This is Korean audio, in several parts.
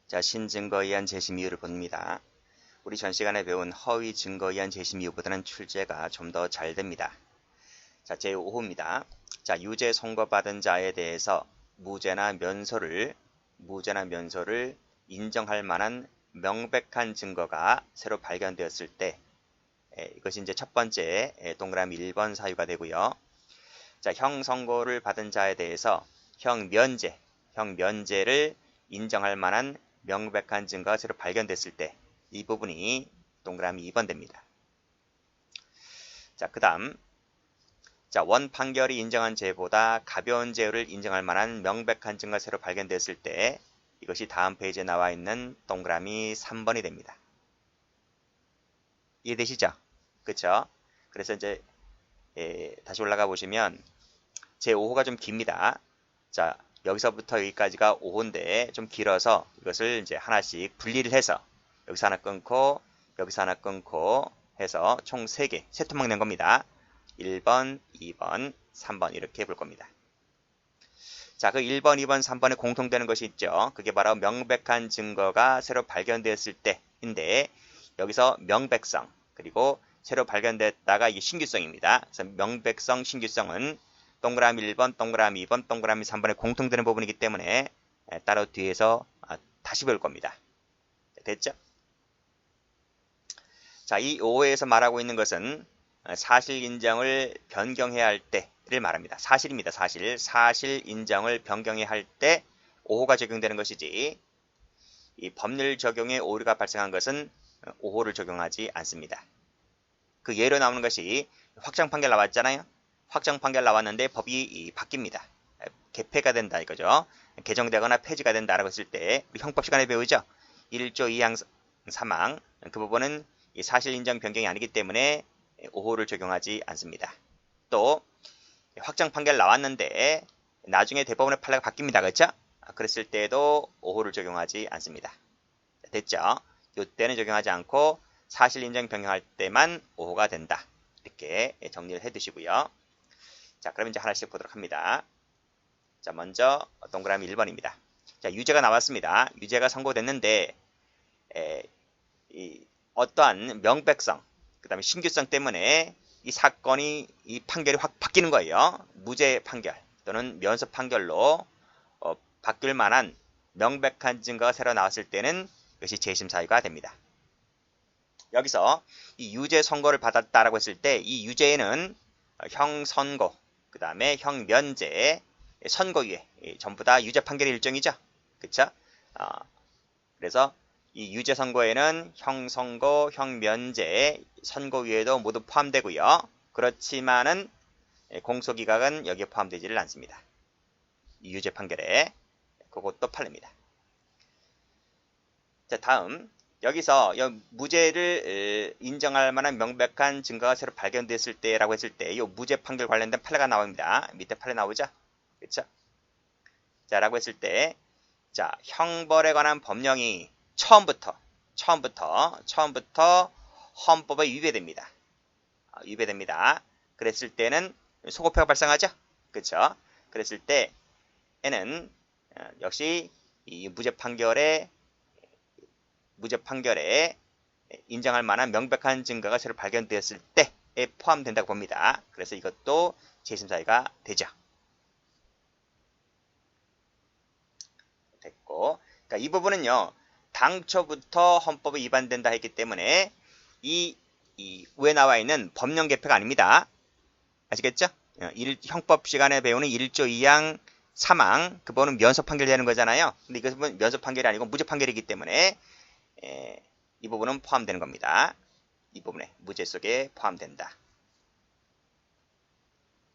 자, 신증거에 의한 재심 이유를 봅니다. 우리 전 시간에 배운 허위 증거에 의한 재심 이유보다는 출제가 좀 더 잘 됩니다. 자, 제5호입니다. 자, 유죄 선고받은 자에 대해서 무죄나 면소를 인정할 만한 명백한 증거가 새로 발견되었을 때, 이것이 이제 첫 번째 동그라미 1번 사유가 되고요. 자, 형 선고를 받은 자에 대해서 형 면제를 인정할 만한 명백한 증거가 새로 발견됐을 때, 이 부분이 동그라미 2번 됩니다. 자, 그 다음, 자, 원 판결이 인정한 죄보다 가벼운 죄를 인정할 만한 명백한 증거가 새로 발견됐을 때, 이것이 다음 페이지에 나와 있는 동그라미 3번이 됩니다. 이해되시죠? 그쵸? 그래서 이제 다시 올라가 보시면 제5호가 좀 깁니다. 자, 여기서부터 여기까지가 5호인데 좀 길어서 이것을 이제 하나씩 분리를 해서 여기서 하나 끊고 여기서 하나 끊고 해서 총 3개, 세 토막 낸 겁니다. 1번, 2번, 3번 이렇게 볼 겁니다. 자, 그 1번, 2번, 3번에 공통되는 것이 있죠. 그게 바로 명백한 증거가 새로 발견되었을 때인데 여기서 명백성 그리고 새로 발견됐다가 이게 신규성입니다. 그래서 명백성, 신규성은 동그라미 1번, 동그라미 2번, 동그라미 3번에 공통되는 부분이기 때문에 따로 뒤에서 다시 볼 겁니다. 됐죠? 자, 이 5호에서 말하고 있는 것은 사실 인정을 변경해야 할 때를 말합니다. 사실입니다. 사실 인정을 변경해야 할 때 5호가 적용되는 것이지 이 법률 적용에 오류가 발생한 것은 5호를 적용하지 않습니다. 그 예로 나오는 것이 확정 판결 나왔잖아요. 확정 판결 나왔는데 법이 바뀝니다. 개폐가 된다 이거죠. 개정되거나 폐지가 된다라고 했을 때 우리 형법 시간에 배우죠. 1조 2항 사망 그 부분은 이 사실 인정 변경이 아니기 때문에 5호를 적용하지 않습니다. 또 확정 판결 나왔는데 나중에 대법원의 판례가 바뀝니다. 그렇죠? 그랬을 때에도 5호를 적용하지 않습니다. 됐죠? 이때는 적용하지 않고 사실 인정 변경할 때만 5호가 된다. 이렇게 정리를 해 두시고요. 자, 그럼 이제 하나씩 보도록 합니다. 자, 먼저 동그라미 1번입니다. 자, 유죄가 나왔습니다. 유죄가 선고됐는데 어떠한 명백성, 그 다음에 신규성 때문에 이 사건이 이 판결이 확 바뀌는 거예요. 무죄 판결 또는 면소 판결로 바뀔 만한 명백한 증거가 새로 나왔을 때는 이것이 재심 사유가 됩니다. 여기서 이 유죄 선고를 받았다라고 했을 때 이 유죄에는 형 선고, 그 다음에 형 면제, 선고유예 전부 다 유죄 판결의 일종이죠. 그쵸? 그래서 이 유죄 선고에는 형 선고, 형 면제, 선고유예도 모두 포함되고요. 그렇지만은 공소기각은 여기에 포함되지를 않습니다. 이 유죄 판결에 그것도 팔립니다. 자, 다음 여기서 무죄를 인정할 만한 명백한 증거가 새로 발견됐을 때라고 했을 때 이 무죄 판결 관련된 판례가 나옵니다. 밑에 판례 나오죠? 그렇죠? 자, 라고 했을 때 자, 형벌에 관한 법령이 처음부터 헌법에 위배됩니다. 위배됩니다. 그랬을 때는 소급표가 발생하죠? 그렇죠? 그랬을 때에는 역시 이 무죄 판결에 인정할 만한 명백한 증거가 새로 발견되었을 때에 포함된다고 봅니다. 그래서 이것도 재심 사유가 되죠. 됐고, 그러니까 이 부분은요 당초부터 헌법에 위반된다 했기 때문에 이 위에 나와 있는 법령 개표가 아닙니다. 아시겠죠? 형법 시간에 배우는 1조 2항 사망 그 부분은 면소 판결되는 거잖아요. 근데 이것은 면소 판결이 아니고 무죄 판결이기 때문에 이 부분은 포함되는 겁니다. 이 부분에 무죄 속에 포함된다.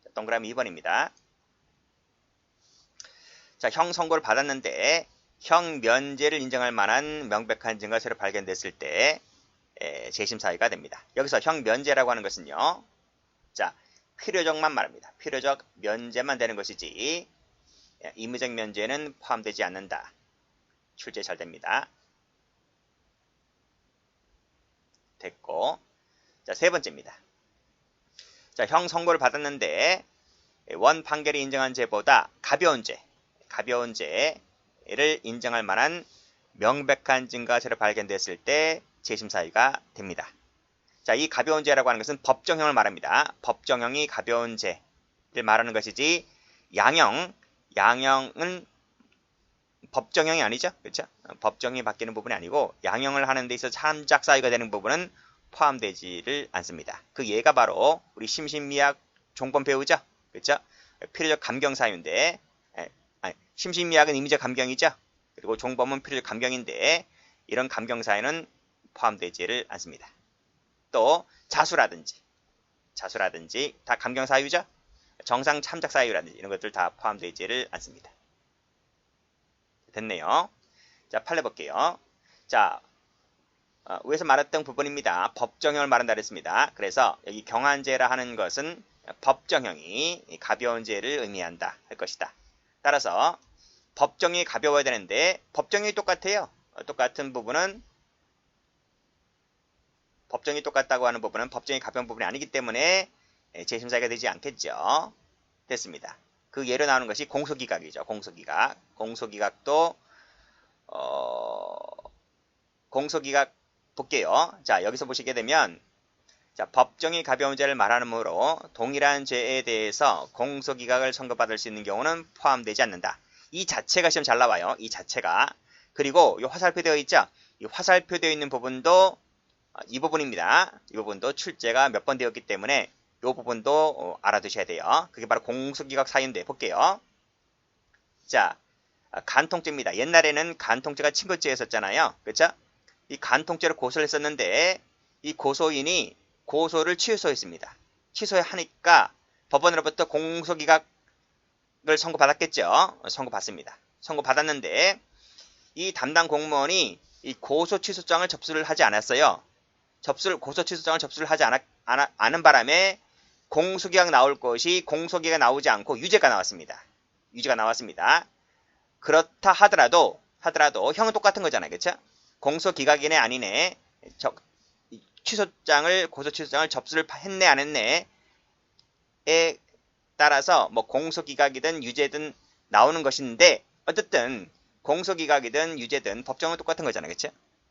자, 동그라미 2번입니다. 자, 형 선고를 받았는데 형 면제를 인정할 만한 명백한 증거가 새로 발견됐을 때 재심 사유가 됩니다. 여기서 형 면제라고 하는 것은요. 자, 필요적만 말합니다. 필요적 면제만 되는 것이지 임의적 면제는 포함되지 않는다. 출제 잘 됩니다. 됐고, 자, 세 번째입니다. 자, 형 선고를 받았는데 원 판결이 인정한 죄보다 가벼운 죄를 인정할 만한 명백한 증거가 새로 발견됐을 때 재심 사유가 됩니다. 자, 이 가벼운 죄라고 하는 것은 법정형을 말합니다. 법정형이 가벼운 죄를 말하는 것이지 양형은 법정형이 아니죠. 그렇죠? 법정이 바뀌는 부분이 아니고 양형을 하는 데 있어서 참작 사유가 되는 부분은 포함되지를 않습니다. 그 예가 바로 우리 심신미약 종범 배우죠. 그렇죠? 필요적 감경 사유인데 심신미약은 임의적 감경이죠. 그리고 종범은 필요적 감경인데 이런 감경 사유는 포함되지를 않습니다. 또 자수라든지 다 감경 사유죠. 정상 참작 사유라든지 이런 것들 다 포함되지를 않습니다. 됐네요. 자, 판례 볼게요. 자, 위에서 말했던 부분입니다. 법정형을 말한다 그랬습니다. 그래서 여기 경한죄라 하는 것은 법정형이 가벼운 죄를 의미한다 할 것이다. 따라서 법정이 가벼워야 되는데 법정이 똑같아요. 똑같은 부분은 법정이 똑같다고 하는 부분은 법정이 가벼운 부분이 아니기 때문에 재심 사유가 되지 않겠죠. 됐습니다. 그 예로 나오는 것이 공소기각이죠. 공소기각도 공소기각 볼게요. 자, 여기서 보시게 되면 자, 법정이 가벼운 죄를 말하므로 동일한 죄에 대해서 공소기각을 선고받을 수 있는 경우는 포함되지 않는다. 이 자체가 시험 잘 나와요. 이 자체가. 그리고 이 화살표 되어 있죠. 이 화살표 되어 있는 부분도 이 부분입니다. 이 부분도 출제가 몇 번 되었기 때문에 이 부분도 알아두셔야 돼요. 그게 바로 공소기각 사유인데 볼게요. 자, 간통죄입니다. 옛날에는 간통죄가 친고죄였었잖아요. 그렇죠? 이 간통죄를 고소를 했었는데 이 고소인이 고소를 취소했습니다. 취소하니까 법원으로부터 공소기각을 선고받았겠죠. 선고받습니다. 선고받았는데 이 담당 공무원이 이 고소 취소장을 접수를 하지 않았어요. 고소 취소장을 접수를 하지 않은 바람에 공소기각 나올 것이 공소기각 나오지 않고 유죄가 나왔습니다. 유죄가 나왔습니다. 그렇다 하더라도 형은 똑같은 거잖아요. 그렇죠? 공소기각이네 아니네 고소 취소장을 접수를 했네 안 했네에 따라서 뭐 공소기각이든 유죄든 나오는 것인데 어쨌든 공소기각이든 유죄든 법정은 똑같은 거잖아요. 그렇죠?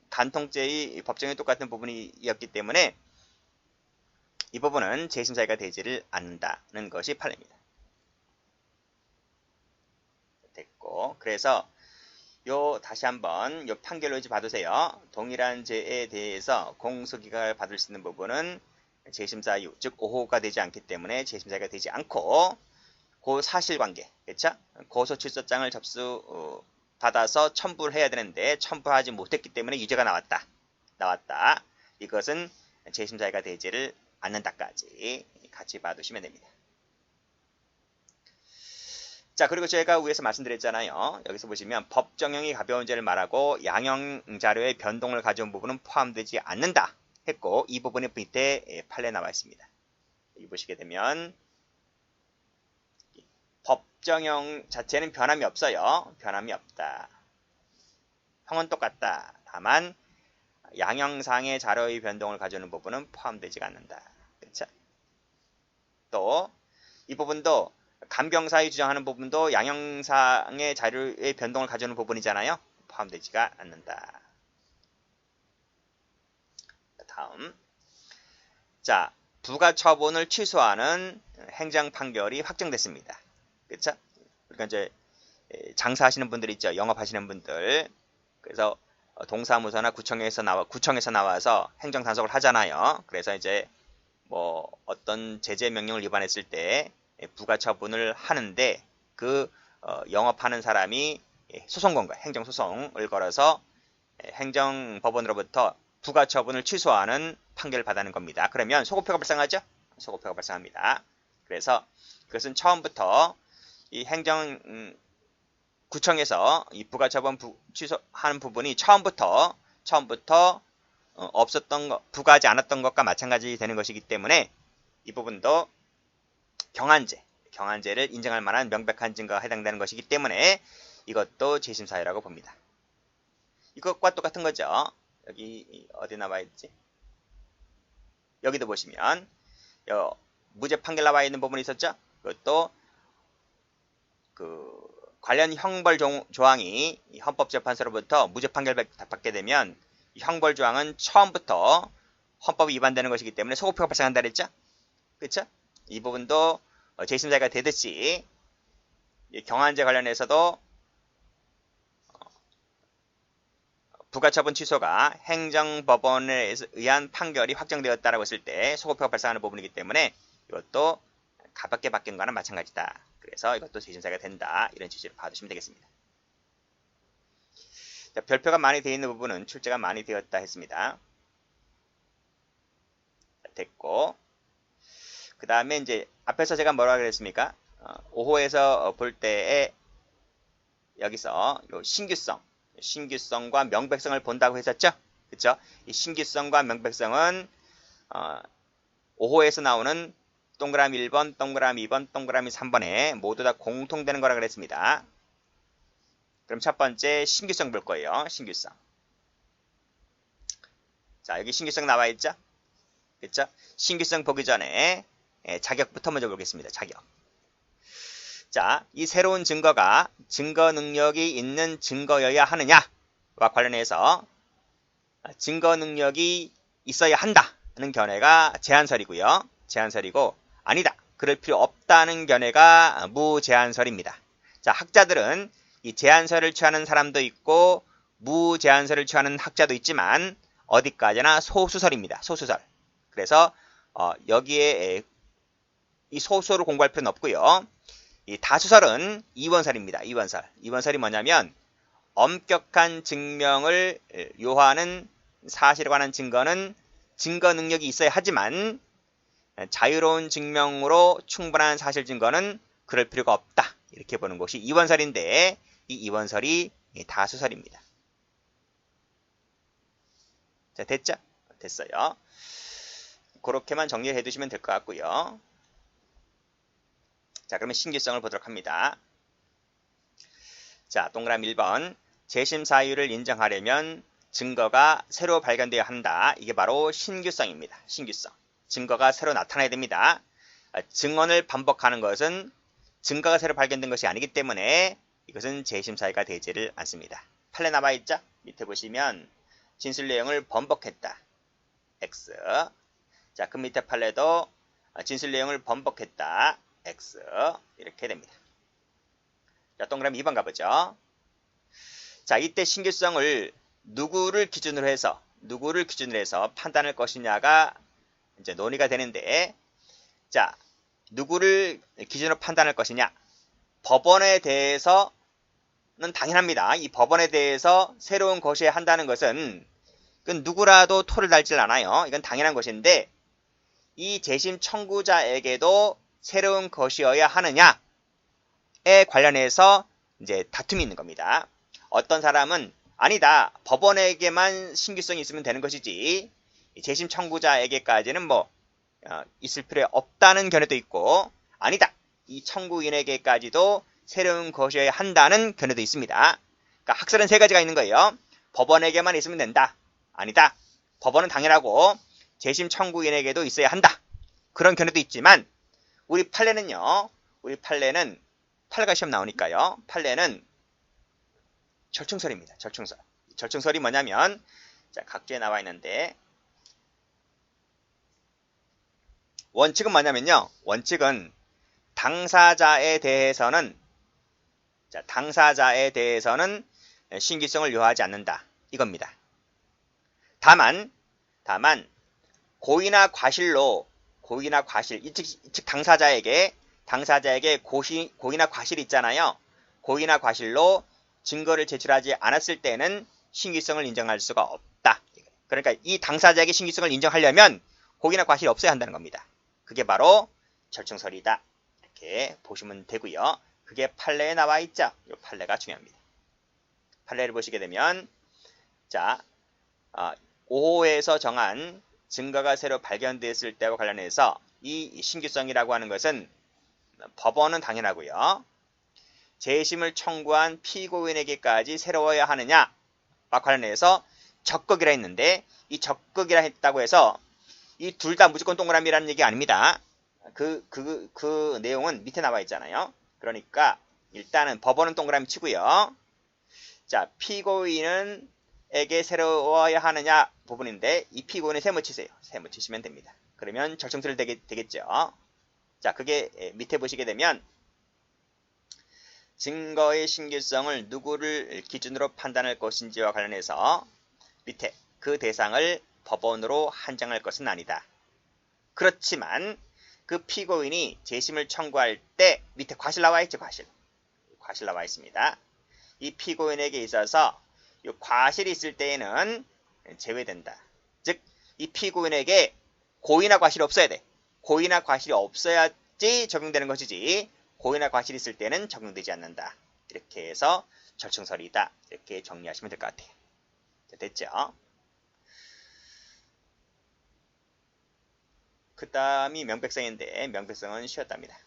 간통죄의 법정이 똑같은 부분이었기 때문에 이 부분은 재심 사유가 되지를 않는다는 것이 판례입니다. 됐고 그래서 다시 한번 판결로 봐두세요. 동일한 죄에 대해서 공소기각을 받을 수 있는 부분은 재심사유, 즉 오호가 되지 않기 때문에 재심사유가 되지 않고 그 사실관계, 그렇죠? 고소취소장을 받아서 첨부를 해야 되는데 첨부하지 못했기 때문에 유죄가 나왔다. 이것은 재심사유가 되지를 않는다까지 같이 봐두시면 됩니다. 자, 그리고 제가 위에서 말씀드렸잖아요. 여기서 보시면 법정형이 가벼운 죄를 말하고 양형 자료의 변동을 가져온 부분은 포함되지 않는다 했고 이 부분이 밑에 판례 나와 있습니다. 여기 보시게 되면 법정형 자체는 변함이 없어요. 변함이 없다. 형은 똑같다. 다만 양형상의 자료의 변동을 가져오는 부분은 포함되지가 않는다. 그렇죠? 또 이 부분도 감경사유 주장하는 부분도 양형상의 자료의 변동을 가져오는 부분이잖아요. 포함되지가 않는다. 다음. 자, 부가처분을 취소하는 행정 판결이 확정됐습니다. 그렇죠? 그러니까 이제 장사하시는 분들 있죠. 영업하시는 분들. 그래서 동사무소나 구청에서 나와서 행정 단속을 하잖아요. 그래서 이제 뭐 어떤 제재 명령을 위반했을 때 부가처분을 하는데 그 영업하는 사람이 소송건 거예요. 행정소송을 걸어서 행정법원으로부터 부가처분을 취소하는 판결을 받는 겁니다. 그러면 소급표가 발생하죠? 소급표가 발생합니다. 그래서 그것은 처음부터 이 구청에서 이 부가처분 취소하는 부분이 처음부터 없었던 것, 부과하지 않았던 것과 마찬가지 되는 것이기 때문에 이 부분도 경한죄를 인정할 만한 명백한 증거가 해당되는 것이기 때문에 이것도 재심 사유라고 봅니다. 이것과 똑같은 거죠. 여기 어디 나와 있지? 여기도 보시면 무죄 판결 나와 있는 부분이 있었죠. 그것도 관련 형벌 조항이 헌법재판소로부터 무죄 판결 받게 되면 형벌 조항은 처음부터 헌법이 위반되는 것이기 때문에 소급표가 발생한다 그랬죠? 그렇죠? 이 부분도 제2심사가 되듯이 경한죄 관련해서도 부가처분 취소가 행정법원에 의한 판결이 확정되었다라고 했을 때 소급표가 발생하는 부분이기 때문에 이것도 가볍게 바뀐 거나 마찬가지다. 그래서 이것도 제2심사가 된다. 이런 취지로 봐두시면 되겠습니다. 자, 별표가 많이 되어 있는 부분은 출제가 많이 되었다 했습니다. 됐고, 그 다음에 이제 앞에서 제가 뭐라고 그랬습니까? 5호에서 볼 때에 여기서 요 신규성과 명백성을 본다고 했었죠? 그쵸? 이 신규성과 명백성은 5호에서 나오는 동그라미 1번, 동그라미 2번, 동그라미 3번에 모두 다 공통되는 거라 그랬습니다. 그럼 첫 번째 신규성 볼 거예요. 신규성. 자, 여기 신규성 나와 있죠? 그쵸? 신규성 보기 전에 자격부터 먼저 보겠습니다. 자격. 자, 이 새로운 증거가 증거 능력이 있는 증거여야 하느냐와 관련해서 증거 능력이 있어야 한다는 견해가 제한설이고요. 제한설이고 아니다. 그럴 필요 없다는 견해가 무제한설입니다. 자, 학자들은 이 제한설을 취하는 사람도 있고 무제한설을 취하는 학자도 있지만 어디까지나 소수설입니다. 소수설. 그래서 여기에 이 소수를 공부할 필요는 없고요. 이 다수설은 이원설입니다. 이원설. 이원설이 뭐냐면 엄격한 증명을 요하는 사실에 관한 증거는 증거 능력이 있어야 하지만 자유로운 증명으로 충분한 사실 증거는 그럴 필요가 없다. 이렇게 보는 것이 이원설인데 이 이원설이 다수설입니다. 자, 됐죠? 됐어요. 그렇게만 정리해 두시면 될 것 같고요. 자, 그러면 신규성을 보도록 합니다. 자, 동그라미 1번. 재심 사유를 인정하려면 증거가 새로 발견되어야 한다. 이게 바로 신규성입니다. 신규성. 증거가 새로 나타나야 됩니다. 증언을 반복하는 것은 증거가 새로 발견된 것이 아니기 때문에 이것은 재심 사유가 되지를 않습니다. 판례 나와 있죠? 밑에 보시면 진술 내용을 번복했다. X. 자, 그 밑에 판례도 진술 내용을 번복했다. X. 이렇게 됩니다. 자, 동그라미 2번 가보죠. 자, 이때 신규성을 누구를 기준으로 해서 판단할 것이냐가 이제 논의가 되는데, 자, 누구를 기준으로 판단할 것이냐? 법원에 대해서는 당연합니다. 이 법원에 대해서 새로운 것이어야 한다는 것은 그건 누구라도 토를 달질 않아요. 이건 당연한 것인데 이 재심 청구자에게도 새로운 것이어야 하느냐에 관련해서 이제 다툼이 있는 겁니다. 어떤 사람은 아니다. 법원에게만 신규성이 있으면 되는 것이지 재심 청구자에게까지는 뭐 있을 필요 없다는 견해도 있고 아니다. 이 청구인에게까지도 새로운 것이어야 한다는 견해도 있습니다. 그러니까 학설은 세 가지가 있는 거예요. 법원에게만 있으면 된다. 아니다. 법원은 당연하고 재심 청구인에게도 있어야 한다. 그런 견해도 있지만 우리 판례는요. 판례가 시험 나오니까요. 판례는 절충설입니다. 절충설. 절충설이 뭐냐면 자, 각주에 나와 있는데 원칙은 뭐냐면요. 원칙은 당사자에 대해서는 신규성을 요하지 않는다. 이겁니다. 다만 고의나 과실, 즉 당사자에게 고의나 과실이 있잖아요. 고의나 과실로 증거를 제출하지 않았을 때는 신규성을 인정할 수가 없다. 그러니까 이 당사자에게 신규성을 인정하려면 고의나 과실이 없어야 한다는 겁니다. 그게 바로 절충설이다. 이렇게 보시면 되고요. 그게 판례에 나와 있죠. 이 판례가 중요합니다. 판례를 보시게 되면 자, 5호에서 정한 증거가 새로 발견됐을 때와 관련해서 이 신규성이라고 하는 것은 법원은 당연하고요. 재심을 청구한 피고인에게까지 새로워야 하느냐와 관련해서 적극이라 했는데 이 적극이라 했다고 해서 이 둘 다 무조건 동그라미라는 얘기 아닙니다. 그 내용은 밑에 나와 있잖아요. 그러니까 일단은 법원은 동그라미 치고요. 자, 피고인에게 세워야 하느냐 부분인데 이 피고인을 세모 치세요. 세모 치시면 됩니다. 그러면 절충설이 되겠죠. 자, 그게 밑에 보시게 되면 증거의 신규성을 누구를 기준으로 판단할 것인지와 관련해서 밑에 그 대상을 법원으로 한정할 것은 아니다. 그렇지만 그 피고인이 재심을 청구할 때 밑에 과실 나와 있죠. 과실 나와 있습니다. 이 피고인에게 있어서 이 과실이 있을 때에는 제외된다. 즉 이 피고인에게 고의나 과실이 없어야 돼. 고의나 과실이 없어야지 적용되는 것이지 고의나 과실이 있을 때는 적용되지 않는다. 이렇게 해서 절충설이다. 이렇게 정리하시면 될 것 같아요. 됐죠? 그 다음이 명백성인데 명백성은 쉬웠답니다.